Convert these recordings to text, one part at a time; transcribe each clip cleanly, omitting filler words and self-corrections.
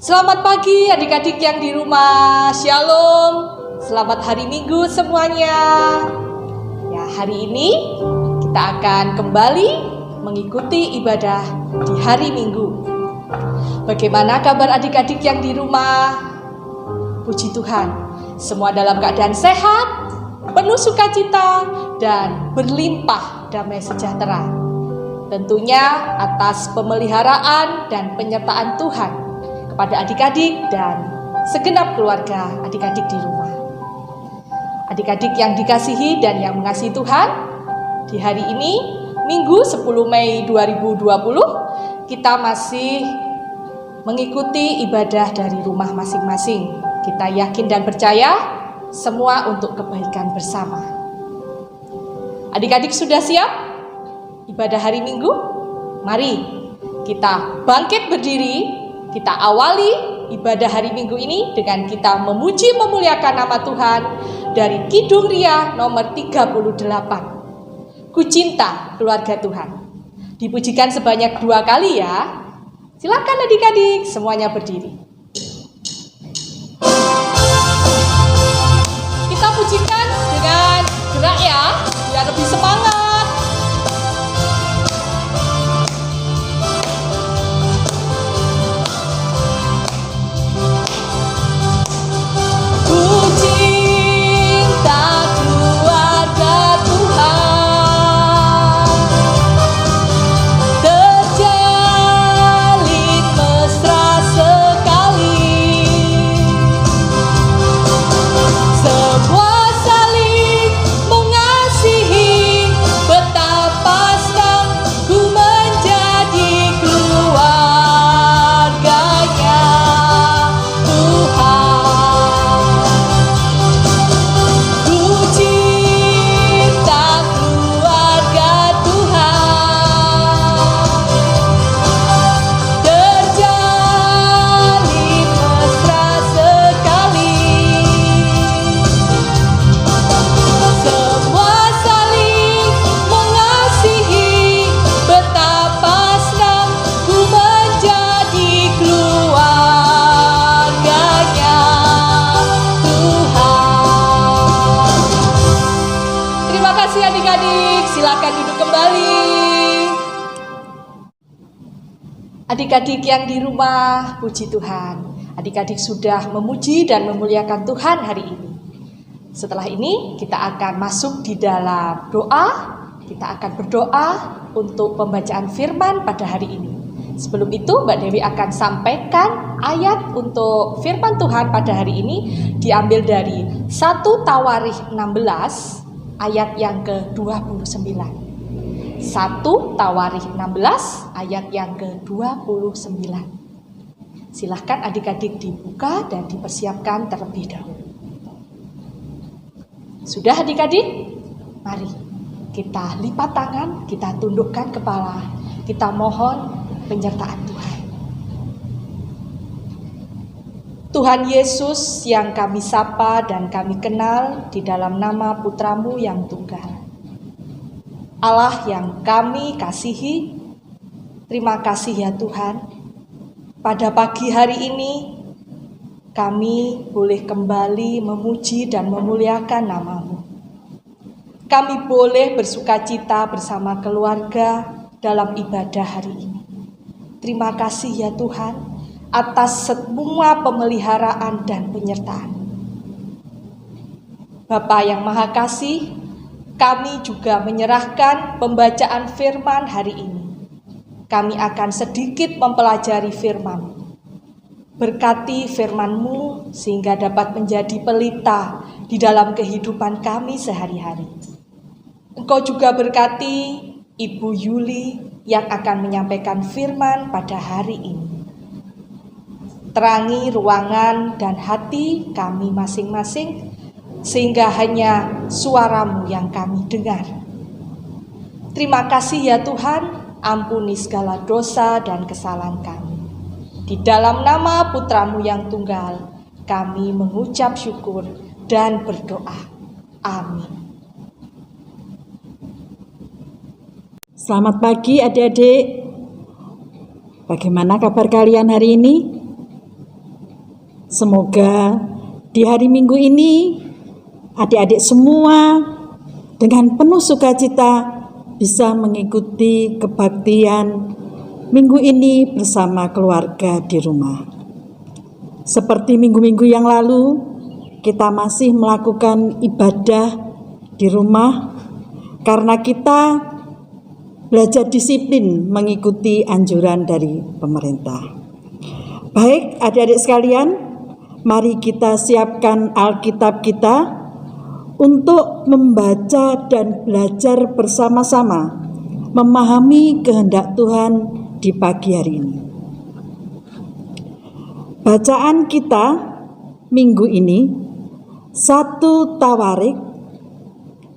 Selamat pagi adik-adik yang di rumah. Shalom. Selamat hari Minggu semuanya. Ya, hari ini kita akan kembali mengikuti ibadah di hari Minggu. Bagaimana kabar adik-adik yang di rumah? Puji Tuhan, semua dalam keadaan sehat, penuh sukacita, dan berlimpah damai sejahtera. Tentunya atas pemeliharaan dan penyertaan Tuhan kepada adik-adik dan segenap keluarga adik-adik di rumah. Adik-adik yang dikasihi dan yang mengasihi Tuhan, di hari ini, Minggu 10 Mei 2020, kita masih mengikuti ibadah dari rumah masing-masing. Kita yakin dan percaya semua untuk kebaikan bersama. Adik-adik sudah siap ibadah hari Minggu? Mari kita bangkit berdiri. Kita awali ibadah hari Minggu ini dengan kita memuji memuliakan nama Tuhan dari Kidung Ria nomor 38. Ku cinta keluarga Tuhan. Dipujikan sebanyak 2 kali ya. Silakan adik-adik semuanya berdiri. Kita pujikan dengan gerak ya, biar lebih semangat. Adik-adik yang di rumah, puji Tuhan. Adik-adik sudah memuji dan memuliakan Tuhan hari ini. Setelah ini kita akan masuk di dalam doa. Kita akan berdoa untuk pembacaan firman pada hari ini. Sebelum itu Mbak Dewi akan sampaikan ayat untuk firman Tuhan pada hari ini. Diambil dari 1 Tawarikh 16 ayat yang ke-29. 1 Tawarikh 16 ayat yang ke-29. Silahkan adik-adik dibuka dan dipersiapkan terlebih dahulu. Sudah adik-adik? Mari kita lipat tangan, kita tundukkan kepala, kita mohon penyertaan Tuhan. Tuhan Yesus yang kami sapa dan kami kenal di dalam nama Putra-Mu yang tunggal. Allah yang kami kasihi, terima kasih ya Tuhan. Pada pagi hari ini kami boleh kembali memuji dan memuliakan nama-Mu. Kami boleh bersukacita bersama keluarga dalam ibadah hari ini. Terima kasih ya Tuhan atas semua pemeliharaan dan penyertaan. Bapa yang Maha Kasih, kami juga menyerahkan pembacaan firman hari ini. Kami akan sedikit mempelajari firman. Berkati firman-Mu sehingga dapat menjadi pelita di dalam kehidupan kami sehari-hari. Engkau juga berkati Ibu Yuli yang akan menyampaikan firman pada hari ini. Terangi ruangan dan hati kami masing-masing, sehingga hanya suara-Mu yang kami dengar. Terima kasih ya Tuhan, ampuni segala dosa dan kesalahan kami. Di dalam nama Putra-Mu yang tunggal, kami mengucap syukur dan berdoa. Amin. Selamat pagi adik-adik. Bagaimana kabar kalian hari ini? Semoga di hari Minggu ini adik-adik semua dengan penuh sukacita bisa mengikuti kebaktian Minggu ini bersama keluarga di rumah. Seperti minggu-minggu yang lalu, kita masih melakukan ibadah di rumah karena kita belajar disiplin mengikuti anjuran dari pemerintah. Baik, adik-adik sekalian, mari kita siapkan Alkitab kita untuk membaca dan belajar bersama-sama memahami kehendak Tuhan di pagi hari ini. Bacaan kita minggu ini 1 Tawarik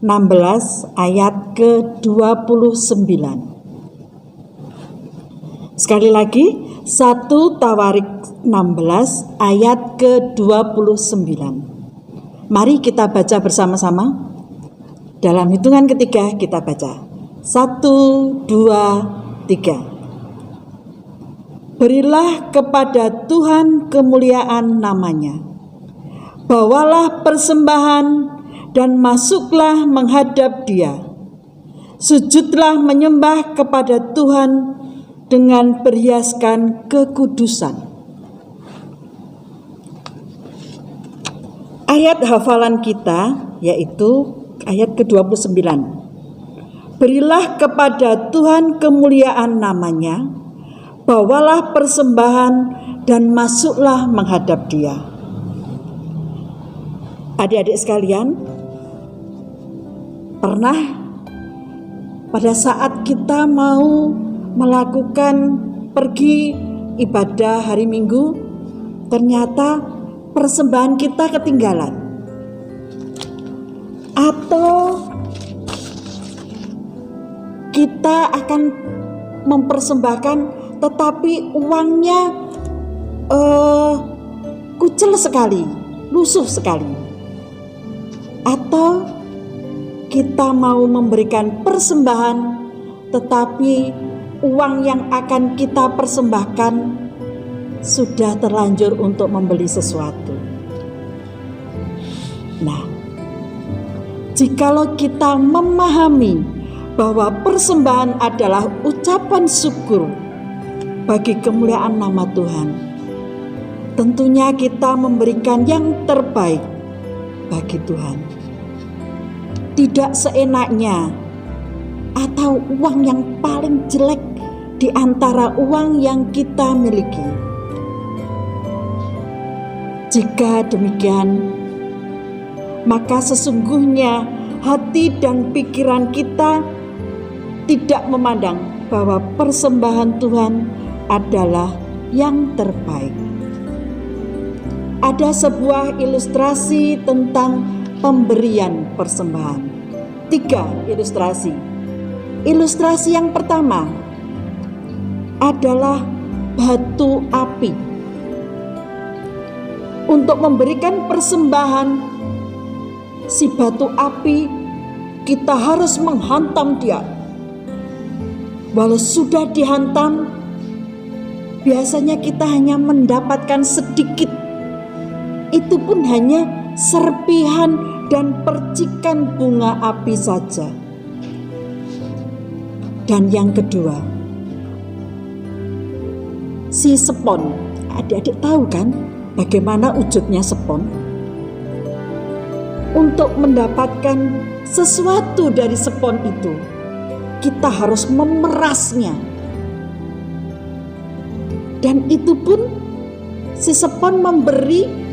16 ayat ke-29. Sekali lagi 1 Tawarik 16 ayat ke-29. Mari kita baca bersama-sama. Dalam hitungan ketiga kita baca. 1, 2, 3. Berilah kepada Tuhan kemuliaan namanya. Bawalah persembahan dan masuklah menghadap Dia. Sujudlah menyembah kepada Tuhan dengan berhiaskan kekudusan. Ayat hafalan kita yaitu ayat ke-29. Berilah kepada Tuhan kemuliaan namanya, bawalah persembahan dan masuklah menghadap Dia. Adik-adik sekalian, pernah pada saat kita mau melakukan pergi ibadah hari Minggu, ternyata persembahan kita ketinggalan, atau kita akan mempersembahkan tetapi uangnya kucel sekali, lusuh sekali, atau kita mau memberikan persembahan tetapi uang yang akan kita persembahkan sudah terlanjur untuk membeli sesuatu. Nah, jikalau kita memahami bahwa persembahan adalah ucapan syukur bagi kemuliaan nama Tuhan, tentunya kita memberikan yang terbaik bagi Tuhan. Tidak seenaknya atau uang yang paling jelek di antara uang yang kita miliki. Jika demikian, maka sesungguhnya hati dan pikiran kita tidak memandang bahwa persembahan Tuhan adalah yang terbaik. Ada sebuah ilustrasi tentang pemberian persembahan. 3 ilustrasi. Ilustrasi yang pertama adalah batu api. Untuk memberikan persembahan si batu api, kita harus menghantam dia. Walau sudah dihantam, biasanya kita hanya mendapatkan sedikit. Itu pun hanya serpihan dan percikan bunga api saja. Dan yang kedua, si spon. Adik-adik tahu kan bagaimana wujudnya spon? Untuk mendapatkan sesuatu dari spon itu, kita harus memerasnya. Dan itu pun si spon memberi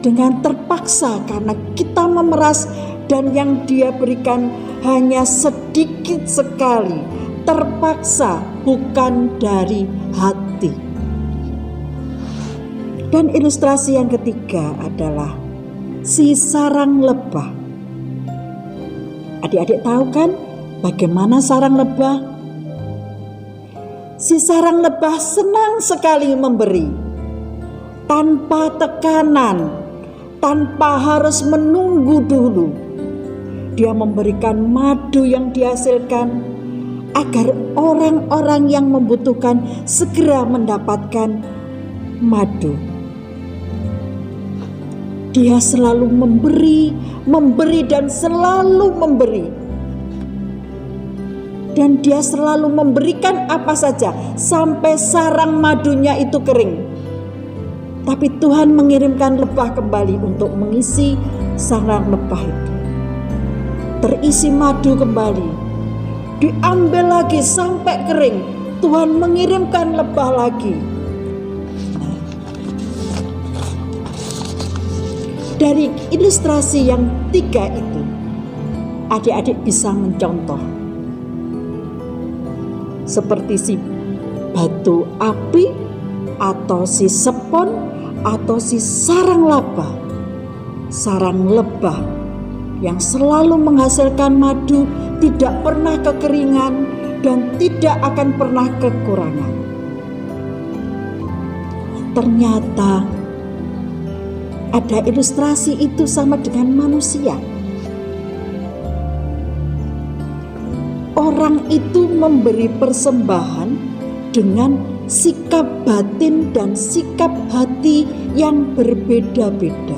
dengan terpaksa karena kita memeras, dan yang dia berikan hanya sedikit sekali, terpaksa, bukan dari hati. Dan ilustrasi yang ketiga adalah si sarang lebah. Adik-adik tahu kan bagaimana sarang lebah? Si sarang lebah senang sekali memberi tanpa tekanan, tanpa harus menunggu dulu. Dia memberikan madu yang dihasilkan agar orang-orang yang membutuhkan segera mendapatkan madu. Dia selalu memberi dan selalu memberi. Dan dia selalu memberikan apa saja sampai sarang madunya itu kering. Tapi Tuhan mengirimkan lebah kembali untuk mengisi sarang lebah itu. Terisi madu kembali. Diambil lagi sampai kering. Tuhan mengirimkan lebah lagi. Dari ilustrasi yang 3 itu, adik-adik bisa mencontoh. Seperti si batu api, atau si sepon, atau si sarang lebah yang selalu menghasilkan madu, tidak pernah kekeringan dan tidak akan pernah kekurangan. Ternyata ada ilustrasi itu sama dengan manusia. Orang itu memberi persembahan dengan sikap batin dan sikap hati yang berbeda-beda.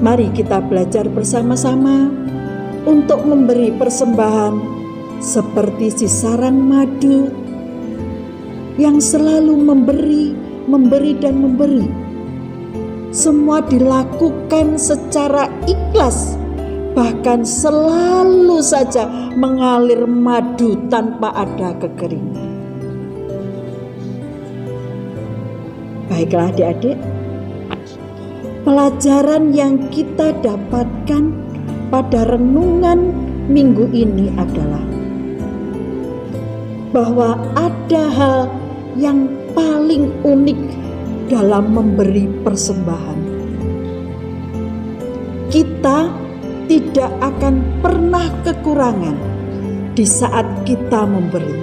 Mari kita belajar bersama-sama untuk memberi persembahan seperti si sarang madu yang selalu memberi dan memberi. Semua dilakukan secara ikhlas, bahkan selalu saja mengalir madu tanpa ada kekeringan. Baiklah adik-adik, pelajaran yang kita dapatkan pada renungan minggu ini adalah bahwa ada hal yang paling unik dalam memberi persembahan. Kita tidak akan pernah kekurangan di saat kita memberi.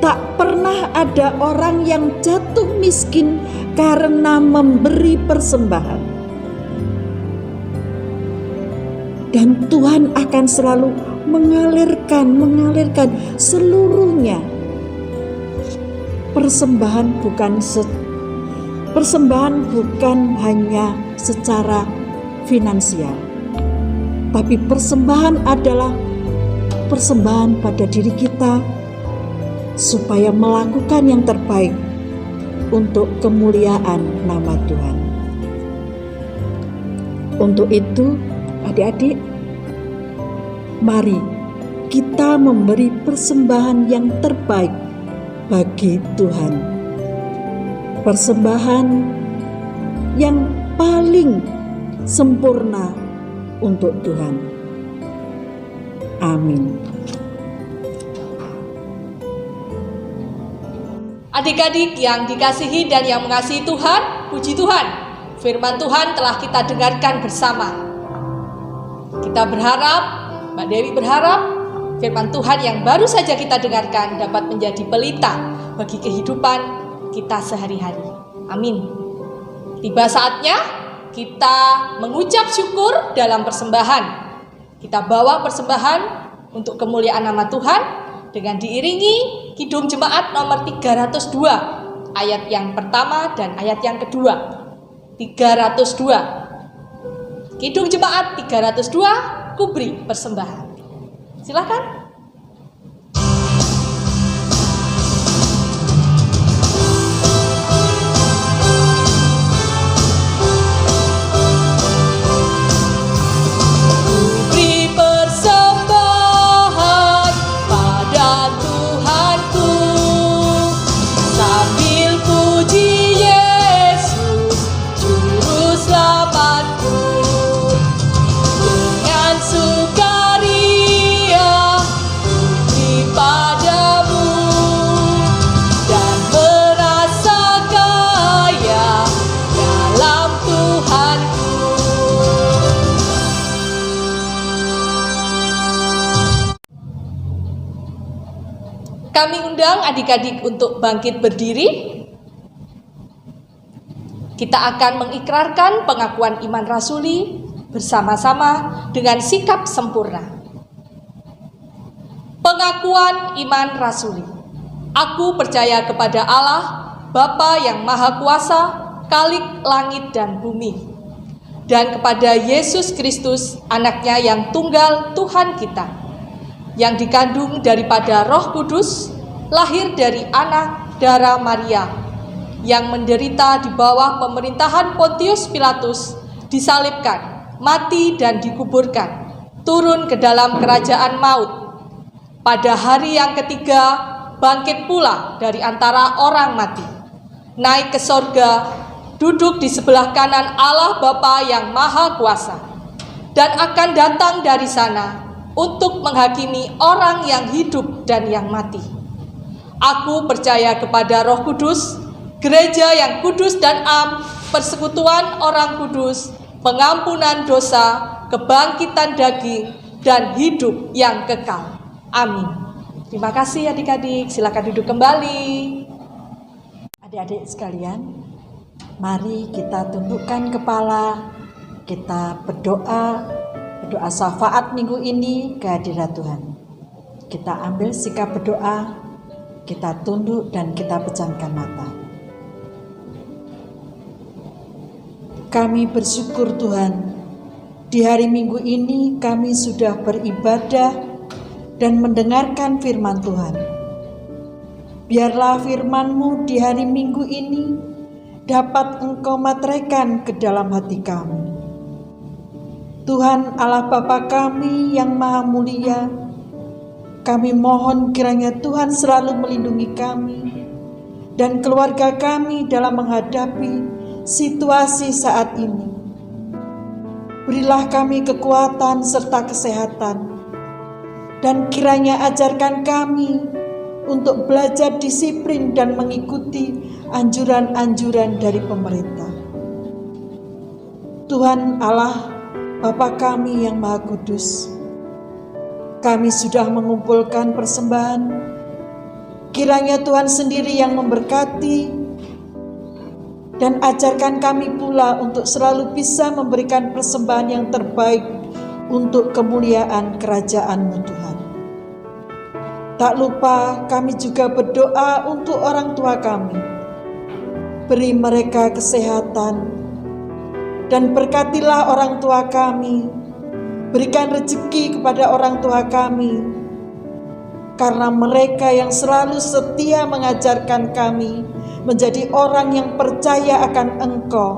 Tak pernah ada orang yang jatuh miskin karena memberi persembahan. Dan Tuhan akan selalu mengalirkan seluruhnya. Persembahan bukan hanya secara finansial, tapi persembahan adalah persembahan pada diri kita supaya melakukan yang terbaik untuk kemuliaan nama Tuhan. Untuk itu, adik-adik, mari kita memberi persembahan yang terbaik bagi Tuhan. Persembahan yang paling sempurna untuk Tuhan. Amin. Adik-adik yang dikasihi dan yang mengasihi Tuhan, puji Tuhan, firman Tuhan telah kita dengarkan bersama. Kita berharap, Mbak Dewi berharap, firman Tuhan yang baru saja kita dengarkan dapat menjadi pelita bagi kehidupan kita sehari-hari. Amin. Tiba saatnya kita mengucap syukur dalam persembahan. Kita bawa persembahan untuk kemuliaan nama Tuhan dengan diiringi Kidung Jemaat nomor 302, ayat yang pertama dan ayat yang kedua. 302. Kidung Jemaat 302, Kubri Persembahan. Silakan. Kami undang adik-adik untuk bangkit berdiri. Kita akan mengikrarkan pengakuan iman rasuli bersama-sama dengan sikap sempurna. Pengakuan iman rasuli. Aku percaya kepada Allah, Bapa yang Maha Kuasa, Khalik langit dan bumi, dan kepada Yesus Kristus, anaknya yang tunggal Tuhan kita, yang dikandung daripada Roh Kudus, lahir dari anak darah Maria, yang menderita di bawah pemerintahan Pontius Pilatus, disalibkan, mati dan dikuburkan, turun ke dalam kerajaan maut. Pada hari yang ketiga, bangkit pula dari antara orang mati, naik ke sorga, duduk di sebelah kanan Allah Bapa yang Maha Kuasa, dan akan datang dari sana untuk menghakimi orang yang hidup dan yang mati. Aku percaya kepada Roh Kudus, gereja yang kudus dan am, persekutuan orang kudus, pengampunan dosa, kebangkitan daging, dan hidup yang kekal. Amin. Terima kasih adik-adik, silakan duduk kembali. Adik-adik sekalian, mari kita tundukkan kepala, kita berdoa syafaat minggu ini ke hadirat Tuhan. Kita ambil sikap berdoa, kita tunduk dan kita pejamkan mata. Kami bersyukur Tuhan, di hari minggu ini kami sudah beribadah dan mendengarkan firman Tuhan. Biarlah firman-Mu di hari minggu ini dapat Engkau materaikan ke dalam hati kami. Tuhan Allah Bapa kami yang maha mulia, kami mohon kiranya Tuhan selalu melindungi kami dan keluarga kami dalam menghadapi situasi saat ini. Berilah kami kekuatan serta kesehatan, dan kiranya ajarkan kami untuk belajar disiplin dan mengikuti anjuran-anjuran dari pemerintah. Tuhan Allah Bapa kami yang Maha Kudus, kami sudah mengumpulkan persembahan. Kiranya Tuhan sendiri yang memberkati dan ajarkan kami pula untuk selalu bisa memberikan persembahan yang terbaik untuk kemuliaan kerajaan-Mu Tuhan. Tak lupa kami juga berdoa untuk orang tua kami. Beri mereka kesehatan dan berkatilah orang tua kami. Berikan rezeki kepada orang tua kami, karena mereka yang selalu setia mengajarkan kami menjadi orang yang percaya akan Engkau.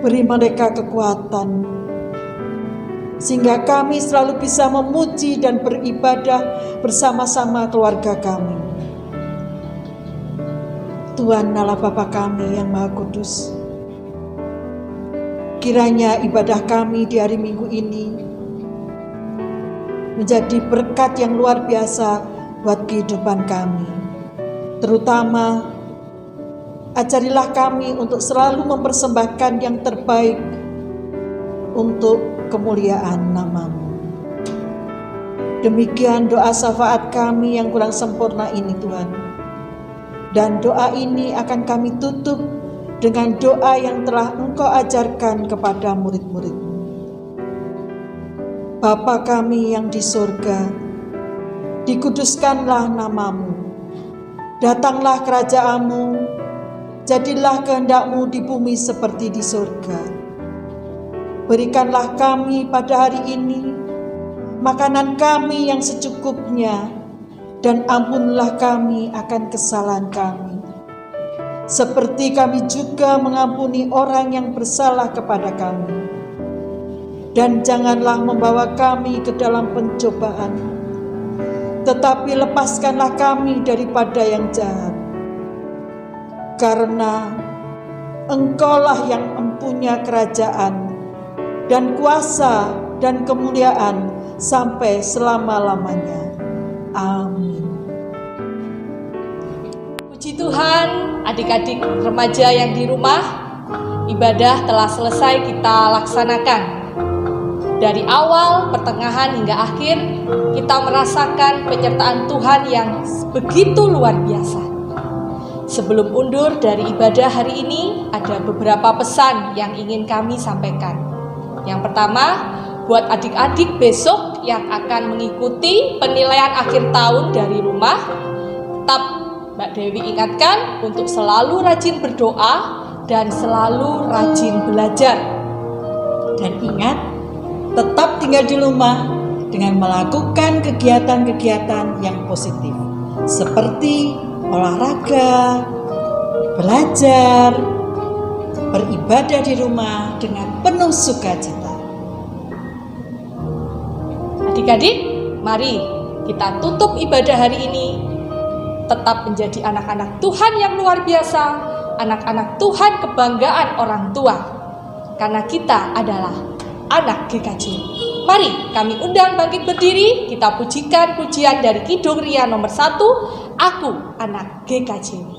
Beri mereka kekuatan, sehingga kami selalu bisa memuji dan beribadah bersama-sama keluarga kami. Tuhan Allah Bapa kami yang Maha Kudus, kiranya ibadah kami di hari Minggu ini menjadi berkat yang luar biasa buat kehidupan kami. Terutama, ajarilah kami untuk selalu mempersembahkan yang terbaik untuk kemuliaan nama-Mu. Demikian doa syafaat kami yang kurang sempurna ini Tuhan. Dan doa ini akan kami tutup dengan doa yang telah Engkau ajarkan kepada murid-murid-Mu. Bapa kami yang di surga, dikuduskanlah nama-Mu. Datanglah kerajaan-Mu, jadilah kehendak-Mu di bumi seperti di surga. Berikanlah kami pada hari ini makanan kami yang secukupnya, dan ampunlah kami akan kesalahan kami, seperti kami juga mengampuni orang yang bersalah kepada kami. Dan janganlah membawa kami ke dalam pencobaan, tetapi lepaskanlah kami daripada yang jahat. Karena Engkaulah yang mempunyai kerajaan dan kuasa dan kemuliaan sampai selama-lamanya. Amin. Puji Tuhan, adik-adik remaja yang di rumah, ibadah telah selesai kita laksanakan. Dari awal, pertengahan hingga akhir, kita merasakan penyertaan Tuhan yang begitu luar biasa. Sebelum undur dari ibadah hari ini, ada beberapa pesan yang ingin kami sampaikan. Yang pertama, buat adik-adik besok yang akan mengikuti penilaian akhir tahun dari rumah, tetap Mbak Dewi ingatkan untuk selalu rajin berdoa dan selalu rajin belajar. Dan ingat, tetap tinggal di rumah dengan melakukan kegiatan-kegiatan yang positif, seperti olahraga, belajar, beribadah di rumah dengan penuh sukacita. Adik-adik, mari kita tutup ibadah hari ini. Tetap menjadi anak-anak Tuhan yang luar biasa, anak-anak Tuhan kebanggaan orang tua. Karena kita adalah anak GKJ. Mari kami undang bangkit berdiri, kita pujikan pujian dari Kidung Ria nomor 1, Aku Anak GKJ.